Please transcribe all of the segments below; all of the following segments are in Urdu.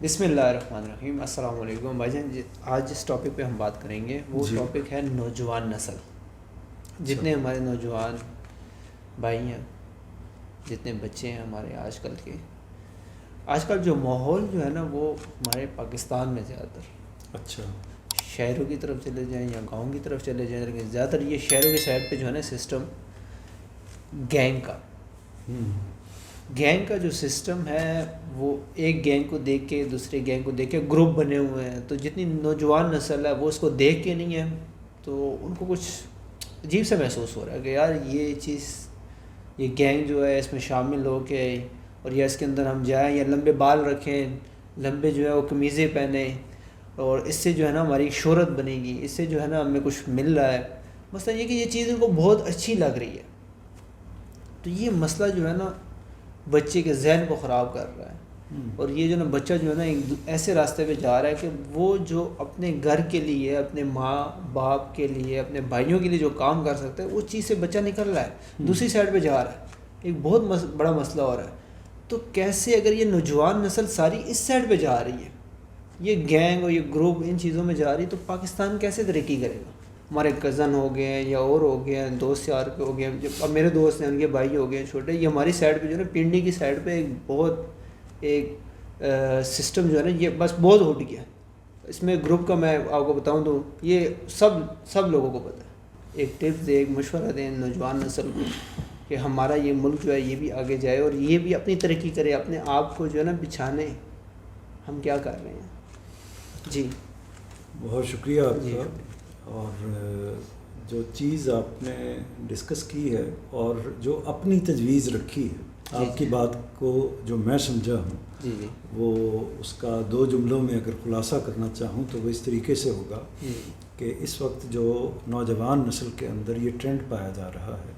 بسم اللہ الرحمن الرحیم. السلام علیکم بھائی جان. آج جس ٹاپک پہ ہم بات کریں گے وہ ٹاپک ہے نوجوان نسل. جتنے ہمارے نوجوان بھائی ہیں، جتنے بچے ہیں ہمارے آج کل جو ماحول جو ہے نا وہ ہمارے پاکستان میں زیادہ تر شہروں کی طرف چلے جائیں یا گاؤں کی طرف چلے جائیں، لیکن زیادہ تر یہ شہروں کی سائڈ پہ جو ہے نا سسٹم گینگ کا جو سسٹم ہے، وہ ایک گینگ کو دیکھ کے دوسرے گینگ کو دیکھ کے گروپ بنے ہوئے ہیں. تو جتنی نوجوان نسل ہے وہ اس کو دیکھ کے نہیں ہے، تو ان کو کچھ عجیب سے محسوس ہو رہا ہے کہ یار یہ چیز، یہ گینگ جو ہے اس میں شامل ہو کے اور یا اس کے اندر ہم جائیں، یا لمبے بال رکھیں، لمبے جو ہے وہ قمیضیں پہنیں، اور اس سے جو ہے نا ہماری شہرت بنے گی، اس سے جو ہے نا ہمیں کچھ مل رہا ہے. مثلا یہ کہ یہ چیز ان کو بہت اچھی لگ رہی ہے. تو یہ مسئلہ جو ہے نا بچے کے ذہن کو خراب کر رہا ہے. اور یہ جو نا بچہ جو ہے نا ایک ایسے راستے پہ جا رہا ہے کہ وہ جو اپنے گھر کے لیے، اپنے ماں باپ کے لیے، اپنے بھائیوں کے لیے جو کام کر سکتا ہے وہ چیز سے بچہ نکل رہا ہے، دوسری سائڈ پہ جا رہا ہے. ایک بہت بڑا مسئلہ ہو رہا ہے. تو کیسے اگر یہ نوجوان نسل ساری اس سائڈ پہ جا رہی ہے، یہ گینگ اور یہ گروپ ان چیزوں میں جا رہی، تو پاکستان کیسے ترقی کرے گا؟ ہمارے کزن ہو گئے ہیں یا اور ہو گئے ہیں، دوست یار کے ہو گئے ہیں، اب میرے دوست ہیں ان کے بھائی ہو گئے ہیں چھوٹے. یہ ہماری سائڈ پہ جو ہے نا پنڈی کی سائڈ پہ ایک سسٹم جو ہے نا یہ بس بہت اٹھ گیا. اس میں گروپ کا میں آپ کو بتاؤں تو یہ سب لوگوں کو پتہ ہے. ایک ٹپ دیں، ایک مشورہ دیں نوجوان نسل کو کہ ہمارا یہ ملک جو ہے یہ بھی آگے جائے اور یہ بھی اپنی ترقی کرے، اپنے آپ کو جو ہے نا بچھانے. ہم کیا کر رہے ہیں؟ جی بہت شکریہ آپ جی. کا. اور جو چیز آپ نے ڈسکس کی ہے اور جو اپنی تجویز رکھی ہے، آپ کی بات کو جو میں سمجھا ہوں جی جی وہ اس کا دو جملوں میں اگر خلاصہ کرنا چاہوں تو وہ اس طریقے سے ہوگا کہ اس وقت جو نوجوان نسل کے اندر یہ ٹرینڈ پایا جا رہا ہے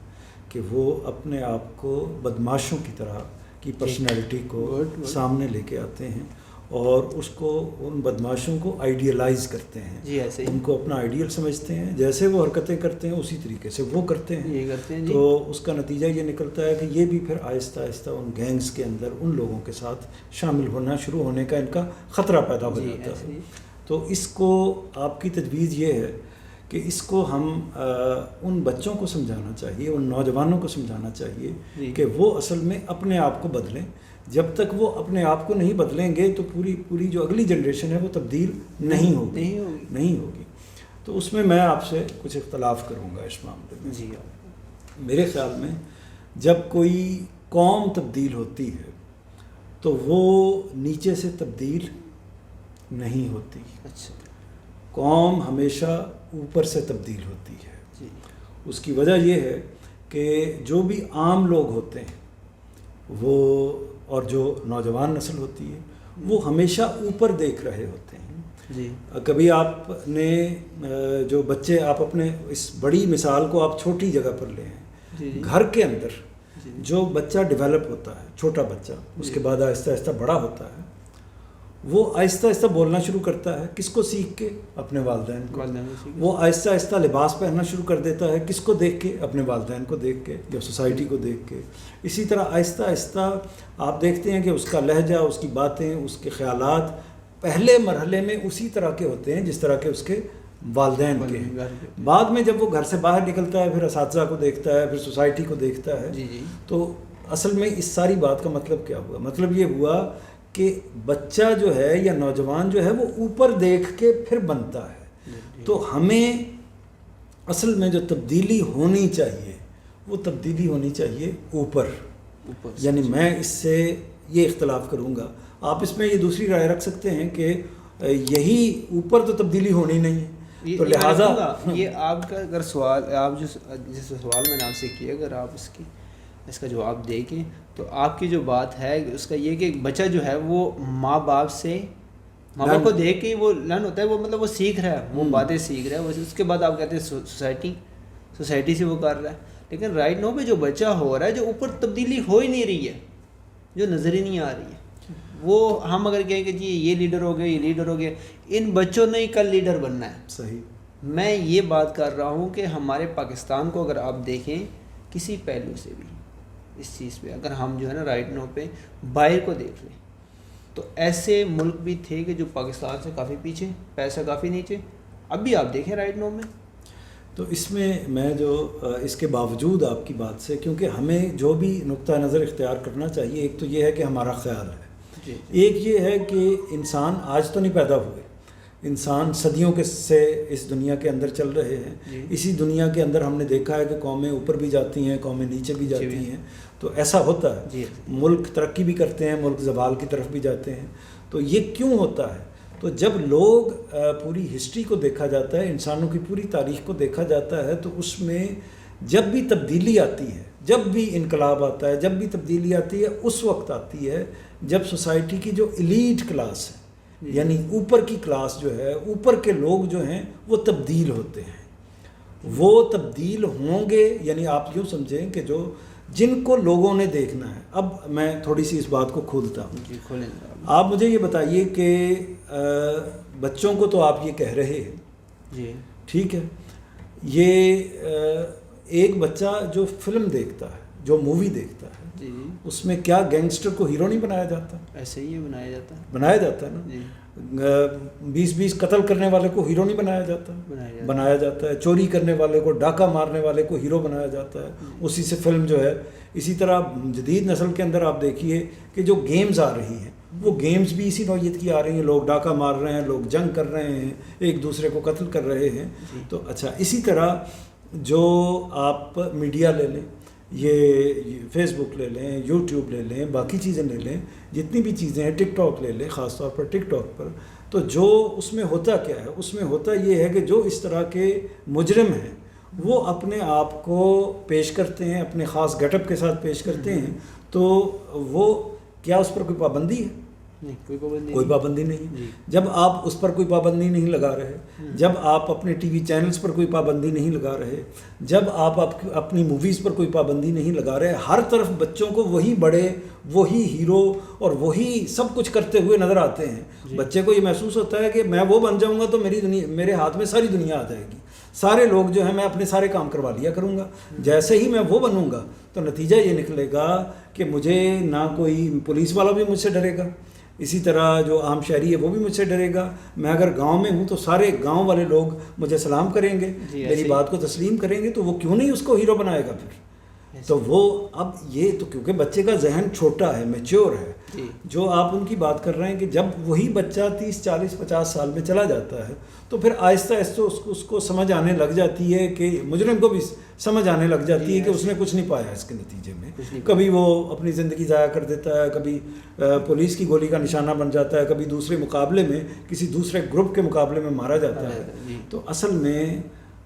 کہ وہ اپنے آپ کو بدماشوں کی طرح کی پرسنالٹی کو سامنے لے کے آتے ہیں اور اس کو، ان بدماشوں کو آئیڈیلائز کرتے ہیں. جی ایسے ان کو اپنا آئیڈیل سمجھتے ہیں، جیسے وہ حرکتیں کرتے ہیں اسی طریقے سے وہ کرتے ہیں. یہ کرتے ہیں. جی. تو اس کا نتیجہ یہ نکلتا ہے کہ یہ بھی پھر آہستہ آہستہ ان گینگز کے اندر ان لوگوں کے ساتھ شامل ہونا شروع ہونے کا ان کا خطرہ پیدا ہو جاتا ہے. تو اس کو آپ کی تجویز یہ ہے کہ اس کو ہم ان بچوں کو سمجھانا چاہیے، ان نوجوانوں کو سمجھانا چاہیے کہ وہ اصل میں اپنے آپ کو بدلیں. جب تک وہ اپنے آپ کو نہیں بدلیں گے تو پوری جو اگلی جنریشن ہے وہ تبدیل نہیں ہوگی. تو اس میں آپ سے کچھ اختلاف کروں گا اس معاملے میں. جی. میرے خیال میں جب کوئی قوم تبدیل ہوتی ہے تو وہ نیچے سے تبدیل نہیں ہوتی. اچھا. قوم ہمیشہ اوپر سے تبدیل ہوتی ہے. جی. اس کی وجہ یہ ہے کہ جو بھی عام لوگ ہوتے ہیں وہ، اور جو نوجوان نسل ہوتی ہے وہ ہمیشہ اوپر دیکھ رہے ہوتے ہیں. جی. کبھی آپ نے جو بچے، آپ اپنے اس بڑی مثال کو آپ چھوٹی جگہ پر لے ہیں، گھر کے اندر جو بچہ ڈیولپ ہوتا ہے، چھوٹا بچہ، اس کے بعد آہستہ آہستہ بڑا ہوتا ہے، وہ آہستہ آہستہ بولنا شروع کرتا ہے. کس کو سیکھ کے؟ اپنے والدین کو. وہ آہستہ آہستہ لباس پہننا شروع کر دیتا ہے. کس کو دیکھ کے؟ اپنے والدین کو دیکھ کے یا سوسائٹی کو دیکھ کے. اسی طرح آہستہ آہستہ آپ دیکھتے ہیں کہ اس کا لہجہ، اس کی باتیں، اس کے خیالات پہلے مرحلے میں اسی طرح کے ہوتے ہیں جس طرح کے اس کے والدین کے ہیں. بعد میں جب وہ گھر سے باہر نکلتا ہے، پھر اساتذہ کو دیکھتا ہے، پھر سوسائٹی کو دیکھتا ہے. تو اصل میں اس ساری بات کا مطلب کیا ہوا؟ مطلب یہ ہوا کہ بچہ جو ہے یا نوجوان جو ہے وہ اوپر دیکھ کے پھر بنتا ہے. تو ہمیں اصل میں جو تبدیلی ہونی چاہیے وہ تبدیلی ہونی چاہیے اوپر. یعنی میں اس سے یہ اختلاف کروں گا. آپ اس میں یہ دوسری رائے رکھ سکتے ہیں کہ یہی اوپر تو تبدیلی ہونی نہیں ہے، تو لہٰذا یہ آپ کا اگر سوال، آپ جس سوال میں نے آپ سے کیا، اگر آپ اس کا جواب دے کے، تو آپ کی جو بات ہے اس کا یہ کہ بچہ جو ہے وہ ماں باپ کو دیکھ کے وہ لرن ہوتا ہے، وہ مطلب وہ سیکھ رہا ہے، وہ باتیں سیکھ رہا ہے. اس کے بعد آپ کہتے ہیں سوسائٹی سے وہ کر رہا ہے. لیکن رائٹ نو پہ جو بچہ ہو رہا ہے، جو اوپر تبدیلی ہو ہی نہیں رہی ہے، جو نظر ہی نہیں آ رہی ہے، وہ ہم اگر کہیں کہ جی یہ لیڈر ہو گئے، یہ لیڈر ہو گئے، ان بچوں نے ہی کل لیڈر بننا ہے. صحیح. میں یہ بات کر رہا ہوں کہ ہمارے پاکستان کو اگر آپ دیکھیں کسی پہلو سے بھی، اس چیز پہ اگر ہم جو ہے نا رائٹ نو پہ باہر کو دیکھ لیں، تو ایسے ملک بھی تھے کہ جو پاکستان سے کافی پیچھے، پیسہ کافی نیچے. اب بھی آپ دیکھیں رائٹ نو میں. تو اس میں جو اس کے باوجود آپ کی بات سے، کیونکہ ہمیں جو بھی نقطہ نظر اختیار کرنا چاہیے، ایک تو یہ ہے کہ ہمارا خیال ہے، ایک یہ ہے کہ انسان آج تو نہیں پیدا ہوئے، انسان صدیوں سے اس دنیا کے اندر چل رہے ہیں. اسی دنیا کے اندر ہم نے دیکھا ہے کہ قومیں اوپر بھی جاتی ہیں، قومیں نیچے بھی جاتی ہیں. تو ایسا ہوتا ہے، ملک ترقی بھی کرتے ہیں، ملک زوال کی طرف بھی جاتے ہیں. تو یہ کیوں ہوتا ہے؟ تو جب لوگ پوری ہسٹری کو دیکھا جاتا ہے، انسانوں کی پوری تاریخ کو دیکھا جاتا ہے، تو اس میں جب بھی تبدیلی آتی ہے، جب بھی انقلاب آتا ہے، جب بھی تبدیلی آتی ہے، اس وقت آتی ہے جب سوسائٹی کی جو ایلیٹ کلاس ہے، یعنی اوپر کی کلاس جو ہے، اوپر کے لوگ جو ہیں وہ تبدیل ہوتے ہیں. وہ تبدیل ہوں گے، یعنی آپ یوں سمجھیں کہ جن کو لوگوں نے دیکھنا ہے. اب میں تھوڑی سی اس بات کو کھولتا ہوں. آپ مجھے یہ بتائیے کہ بچوں کو تو آپ یہ کہہ رہے ہیں، جی ٹھیک ہے، یہ ایک بچہ جو فلم دیکھتا ہے، جو مووی دیکھتا ہے، جی اس میں کیا گینگسٹر کو ہیرو نہیں بنایا جاتا؟ ایسے ہی بنایا جاتا ہے نا. 20 قتل کرنے والے کو ہیرو نہیں بنایا جاتا؟ بنایا جاتا ہے. چوری کرنے والے کو، ڈاکہ مارنے والے کو ہیرو بنایا جاتا ہے. اسی سے فلم جو ہے. اسی طرح جدید نسل کے اندر آپ دیکھیے کہ جو گیمز آ رہی ہیں، وہ گیمز بھی اسی نوعیت کی آ رہی ہیں. لوگ ڈاکہ مار رہے ہیں، لوگ جنگ کر رہے ہیں، ایک دوسرے کو قتل کر رہے ہیں. تو اچھا، اسی طرح جو آپ میڈیا لے لیں، یہ فیس بک لے لیں، یوٹیوب لے لیں، باقی چیزیں لے لیں، جتنی بھی چیزیں ہیں، ٹک ٹاک لے لیں، خاص طور پر ٹک ٹاک پر. تو جو اس میں ہوتا کیا ہے؟ اس میں ہوتا یہ ہے کہ جو اس طرح کے مجرم ہیں وہ اپنے آپ کو پیش کرتے ہیں، اپنے خاص گیٹ اپ کے ساتھ پیش کرتے ہیں. تو وہ کیا اس پر کوئی پابندی ہے؟ کوئی پابندی نہیں. جب آپ اس پر کوئی پابندی نہیں لگا رہے، جب آپ اپنے ٹی وی چینلز پر کوئی پابندی نہیں لگا رہے، جب آپ اپنی موویز پر کوئی پابندی نہیں لگا رہے، ہر طرف بچوں کو وہی بڑے، وہی ہیرو اور وہی سب کچھ کرتے ہوئے نظر آتے ہیں. بچے کو یہ محسوس ہوتا ہے کہ میں وہ بن جاؤں گا تو میرے ہاتھ میں ساری دنیا آ جائے گی، سارے لوگ جو ہیں میں اپنے سارے کام کروا لیا کروں گا. جیسے ہی میں وہ بنوں گا تو نتیجہ یہ نکلے گا کہ مجھے نہ کوئی پولیس والا بھی مجھ سے ڈرے گا، اسی طرح جو عام شہری ہے وہ بھی مجھ سے ڈرے گا. میں اگر گاؤں میں ہوں تو سارے گاؤں والے لوگ مجھے سلام کریں گے، میری بات کو تسلیم کریں گے. تو وہ کیوں نہیں اس کو ہیرو بنائے گا پھر؟ تو وہ اب یہ تو کیونکہ بچے کا ذہن چھوٹا ہے، میچور ہے. جو آپ ان کی بات کر رہے ہیں کہ جب وہی بچہ 30 40 50 سال میں چلا جاتا ہے تو پھر آہستہ آہستہ اس کو سمجھ آنے لگ جاتی ہے کہ مجرم کو بھی سمجھ آنے لگ جاتی ہے کہ اس نے کچھ نہیں پایا اس کے نتیجے میں. کبھی وہ اپنی زندگی ضائع کر دیتا ہے، کبھی پولیس کی گولی کا نشانہ بن جاتا ہے، کبھی دوسرے مقابلے میں کسی دوسرے گروپ کے مقابلے میں مارا جاتا ہے. تو اصل میں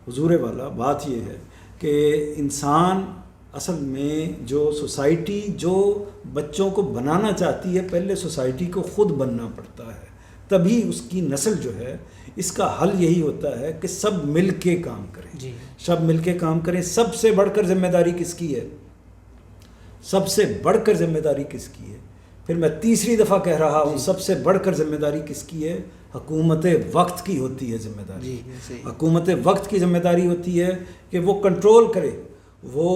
حضور والا بات یہ ہے کہ انسان اصل میں جو سوسائٹی جو بچوں کو بنانا چاہتی ہے، پہلے سوسائٹی کو خود بننا پڑتا ہے، تبھی اس کی نسل جو ہے. اس کا حل یہی ہوتا ہے کہ سب مل کے کام کریں. سب مل کے کام کریں. سب سے بڑھ کر ذمہ داری کس کی ہے؟ سب سے بڑھ کر ذمہ داری کس کی ہے؟ پھر میں تیسری دفعہ کہہ رہا ہوں، سب سے بڑھ کر ذمہ داری کس کی ہے؟ حکومت وقت کی ہوتی ہے ذمہ داری. حکومت وقت کی ذمہ داری ہوتی ہے کہ وہ کنٹرول کرے، وہ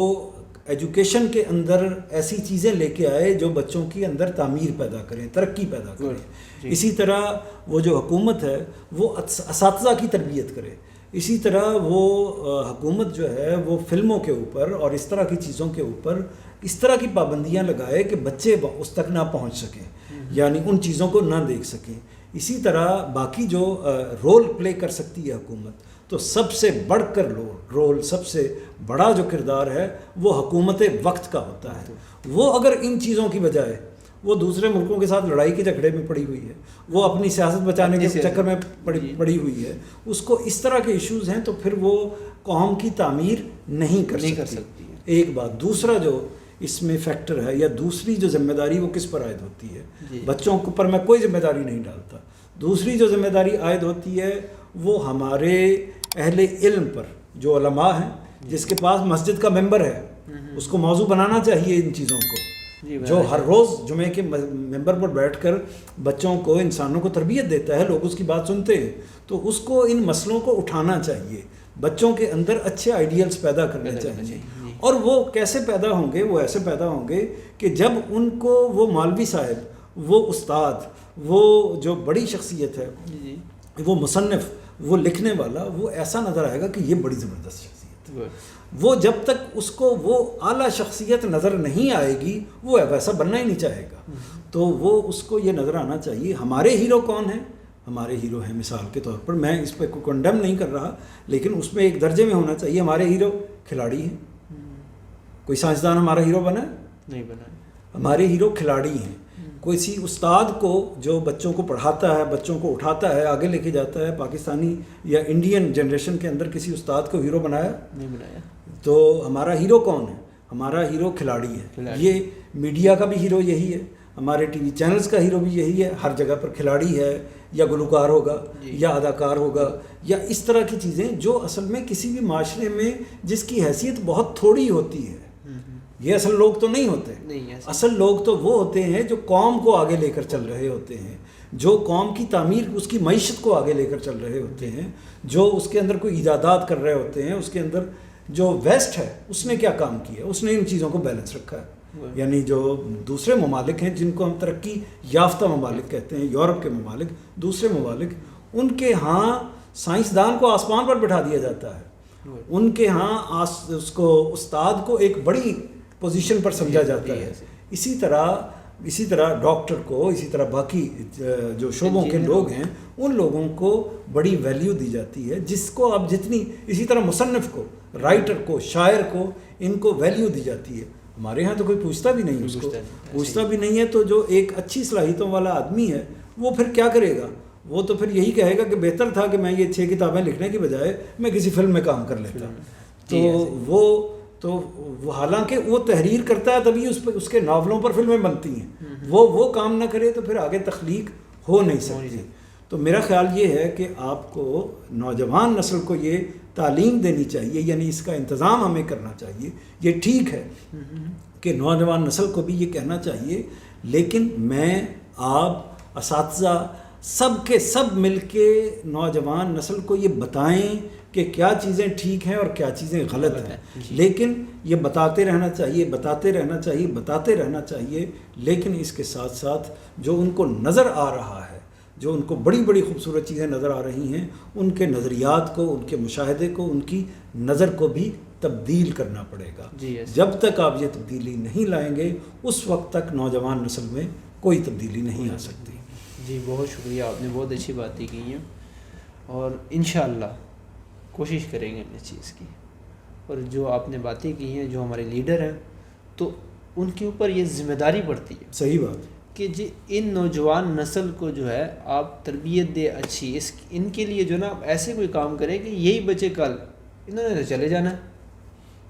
ایجوکیشن کے اندر ایسی چیزیں لے کے آئے جو بچوں کی اندر تعمیر پیدا کریں، ترقی پیدا کریں. اسی طرح وہ جو حکومت ہے وہ اساتذہ کی تربیت کرے. اسی طرح وہ حکومت جو ہے وہ فلموں کے اوپر اور اس طرح کی چیزوں کے اوپر اس طرح کی پابندیاں لگائے کہ بچے اس تک نہ پہنچ سکیں، یعنی ان چیزوں کو نہ دیکھ سکیں. اسی طرح باقی جو رول پلے کر سکتی ہے حکومت، تو سب سے بڑھ کر رول، سب سے بڑا جو کردار ہے وہ حکومت وقت کا ہوتا ہے. وہ اگر ان چیزوں کی بجائے وہ دوسرے ملکوں کے ساتھ لڑائی کے جھگڑے میں پڑی ہوئی ہے، وہ اپنی سیاست بچانے کے چکر میں پڑی ہوئی ہے، اس کو اس طرح کے ایشوز ہیں، تو پھر وہ قوم کی تعمیر نہیں کر سکتی. ایک بات. دوسرا جو اس میں فیکٹر ہے یا دوسری جو ذمہ داری وہ کس پر عائد ہوتی ہے؟ بچوں کے اوپر میں کوئی ذمہ داری نہیں ڈالتا. دوسری جو ذمہ داری عائد ہوتی ہے وہ ہمارے اہل علم پر، جو علماء ہیں، جس کے پاس مسجد کا ممبر ہے، اس کو موضوع بنانا چاہیے ان چیزوں کو، جو ہر روز جمعے کے ممبر پر بیٹھ کر بچوں کو، انسانوں کو تربیت دیتا ہے، لوگ اس کی بات سنتے ہیں. تو اس کو ان مسئلوں کو اٹھانا چاہیے، بچوں کے اندر اچھے آئیڈیلز پیدا کرنے چاہیے. اور وہ کیسے پیدا ہوں گے؟ وہ ایسے پیدا ہوں گے کہ جب ان کو وہ مولوی صاحب وہ استاد، وہ جو بڑی شخصیت ہے، وہ مصنف، وہ لکھنے والا، وہ ایسا نظر آئے گا کہ یہ بڑی زبردست شخصیت ہے. وہ جب تک اس کو وہ اعلیٰ شخصیت نظر نہیں آئے گی وہ ویسا بننا ہی نہیں چاہے گا. تو وہ اس کو یہ نظر آنا چاہیے ہمارے ہیرو کون ہیں. ہمارے ہیرو ہیں مثال کے طور پر، میں اس پہ کوئی کنڈم نہیں کر رہا، لیکن اس میں ایک درجے میں ہونا چاہیے ہمارے ہیرو کھلاڑی ہیں. کوئی سائنسدان ہمارا ہیرو بنا نہیں بنا. ہمارے ہیرو کھلاڑی ہیں. کسی استاد کو جو بچوں کو پڑھاتا ہے، بچوں کو اٹھاتا ہے، آگے لے کے جاتا ہے، پاکستانی یا انڈین جنریشن کے اندر کسی استاد کو ہیرو بنایا نہیں بنایا. تو ہمارا ہیرو کون ہے؟ ہمارا ہیرو کھلاڑی ہے. یہ میڈیا کا بھی ہیرو یہی ہے، ہمارے ٹی وی چینلز کا ہیرو بھی یہی ہے. ہر جگہ پر کھلاڑی ہے، یا گلوکار ہوگا یا اداکار ہوگا یا اس طرح کی چیزیں جو اصل میں کسی بھی معاشرے میں جس کی حیثیت بہت تھوڑی ہوتی ہے. یہ اصل لوگ تو نہیں ہوتے. اصل لوگ تو وہ ہوتے ہیں جو قوم کو آگے لے کر چل رہے ہوتے ہیں، جو قوم کی تعمیر، اس کی معیشت کو آگے لے کر چل رہے ہوتے ہیں، جو اس کے اندر کوئی ایجادات کر رہے ہوتے ہیں. اس کے اندر جو ویسٹ ہے اس نے کیا کام کیا، اس نے ان چیزوں کو بیلنس رکھا ہے. یعنی جو دوسرے ممالک ہیں جن کو ہم ترقی یافتہ ممالک کہتے ہیں، یورپ کے ممالک، دوسرے ممالک، ان کے ہاں سائنسدان کو آسمان پر بٹھا دیا جاتا ہے. ان کے ہاں اس کو استاد کو ایک بڑی پوزیشن پر سمجھا جاتا ہے. اسی طرح ڈاکٹر کو، اسی طرح باقی جو شعبوں کے لوگ ہیں ان لوگوں کو بڑی ویلیو دی جاتی ہے، جس کو آپ جتنی، اسی طرح مصنف کو، رائٹر کو، شاعر کو، ان کو ویلیو دی جاتی ہے. ہمارے ہاں تو کوئی پوچھتا بھی نہیں، اس کو پوچھتا بھی نہیں ہے. تو جو ایک اچھی صلاحیتوں والا آدمی ہے وہ پھر کیا کرے گا؟ وہ تو پھر یہی کہے گا کہ بہتر تھا کہ میں یہ 6 کتابیں لکھنے کی بجائے میں کسی فلم میں کام کر لیتا. تو وہ حالانکہ وہ تحریر کرتا ہے تبھی اس کے ناولوں پر فلمیں بنتی ہیں. وہ کام نہ کرے تو پھر آگے تخلیق ہو نہیں سکتی. تو میرا خیال یہ ہے کہ آپ کو نوجوان نسل کو یہ تعلیم دینی چاہیے، یعنی اس کا انتظام ہمیں کرنا چاہیے. یہ ٹھیک ہے کہ نوجوان نسل کو بھی یہ کہنا چاہیے، لیکن میں، آپ، اساتذہ، سب کے سب مل کے نوجوان نسل کو یہ بتائیں کہ کیا چیزیں ٹھیک ہیں اور کیا چیزیں غلط ہیں. لیکن یہ بتاتے رہنا چاہیے. لیکن اس کے ساتھ ساتھ جو ان کو نظر آ رہا ہے، جو ان کو بڑی بڑی خوبصورت چیزیں نظر آ رہی ہیں، ان کے نظریات کو، ان کے مشاہدے کو، ان کی نظر کو بھی تبدیل کرنا پڑے گا. جب تک آپ یہ تبدیلی نہیں لائیں گے اس وقت تک نوجوان نسل میں کوئی تبدیلی نہیں آ سکتی. جی بہت شکریہ، آپ نے بہت اچھی باتیں کی ہیں، اور انشاءاللہ کوشش کریں گے اس چیز کی. اور جو آپ نے باتیں کی ہیں، جو ہمارے لیڈر ہیں، تو ان کے اوپر یہ ذمہ داری پڑتی ہے. صحیح بات کہ جی ان نوجوان نسل کو جو ہے آپ تربیت دے اچھی، ان کے لیے جو نا آپ ایسے کوئی کام کریں کہ یہی بچے کل انہوں نے تو چلے جانا ہے،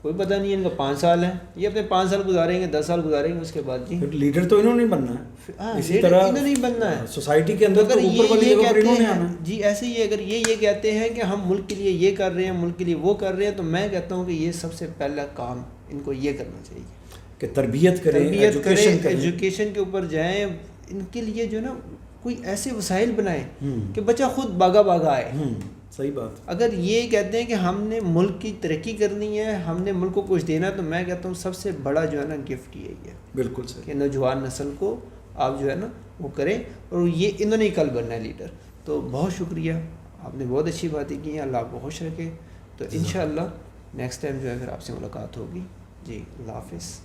کوئی پتہ نہیں ان کا 5 سال ہے، یہ اپنے 5 سال گزاریں گے، 10 سال گزاریں گے، اس کے بعد جی لیڈر تو انہوں نے بننا ہے. اسی طرح انہوں نے بننا ہے سوسائٹی کے اندر، تو اوپر والی جگہ پر انہوں نے آنا ہے. جی ایسے ہی اگر یہ کہتے ہیں کہ ہم ملک کے لیے یہ کر رہے ہیں، ملک کے لیے وہ کر رہے ہیں، تو میں کہتا ہوں کہ یہ سب سے پہلا کام ان کو یہ کرنا چاہیے کہ تربیت کریں، ایجوکیشن کے اوپر جائیں. ان کے لیے جو نا کوئی ایسے وسائل بنائیں کہ بچہ خود بھاگا آئے. صحیح بات. اگر یہ کہتے ہیں کہ ہم نے ملک کی ترقی کرنی ہے، ہم نے ملک کو کچھ دینا ہے، تو میں کہتا ہوں سب سے بڑا جو ہے نا گفٹ یہی ہے. بالکل صحیح. کہ نوجوان نسل کو آپ جو ہے نا وہ کریں، اور یہ انہوں نے کل بننا ہے لیڈر. تو بہت شکریہ، آپ نے بہت اچھی باتیں کی ہیں. اللہ آپ کو خوش رکھے. تو انشاءاللہ نیکسٹ ٹائم جو ہے پھر آپ سے ملاقات ہوگی. جی اللہ حافظ.